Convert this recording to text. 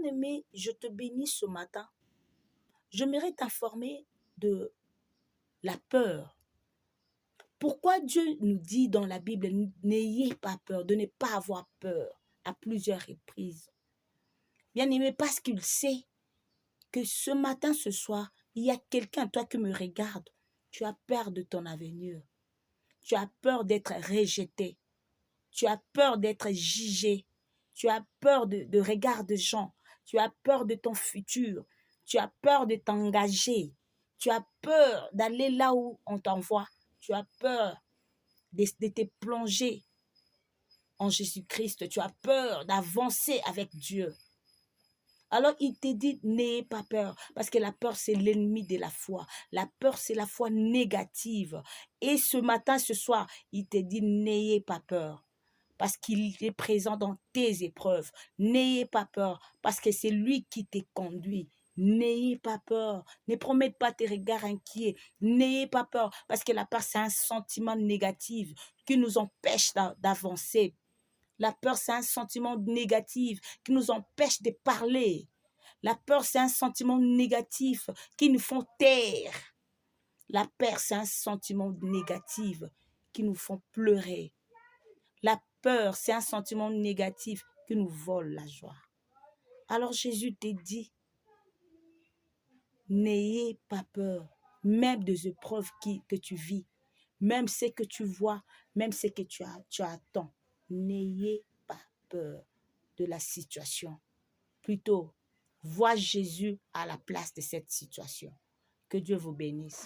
bien-aimé, je te bénis ce matin. J'aimerais t'informer de la peur. Pourquoi Dieu nous dit dans la Bible, n'ayez pas peur, de ne pas avoir peur à plusieurs reprises? Bien-aimé, parce qu'il sait que ce matin, ce soir, il y a quelqu'un, toi qui me regardes, tu as peur de ton avenir. Tu as peur d'être rejeté. Tu as peur d'être jugé. Tu as peur de regard de gens. Tu as peur de ton futur. Tu as peur de t'engager. Tu as peur d'aller là où on t'envoie. Tu as peur de te plonger en Jésus-Christ. Tu as peur d'avancer avec Dieu. Alors il te dit, n'ayez pas peur, parce que la peur, c'est l'ennemi de la foi. La peur, c'est la foi négative. Et ce matin, ce soir, il te dit, n'ayez pas peur, parce qu'il est présent dans tes épreuves. N'ayez pas peur, parce que c'est lui qui te conduit. N'ayez pas peur, ne promette pas tes regards inquiets. N'ayez pas peur, parce que la peur, c'est un sentiment négatif qui nous empêche d'avancer. La peur, c'est un sentiment négatif qui nous empêche de parler. La peur, c'est un sentiment négatif qui nous font taire. La peur, c'est un sentiment négatif qui nous font pleurer. La peur, c'est un sentiment négatif qui nous vole la joie. Alors Jésus te dit, n'ayez pas peur, même des épreuves que tu vis, même ce que tu vois, même ce que tu attends. N'ayez pas peur de la situation. Plutôt, vois Jésus à la place de cette situation. Que Dieu vous bénisse.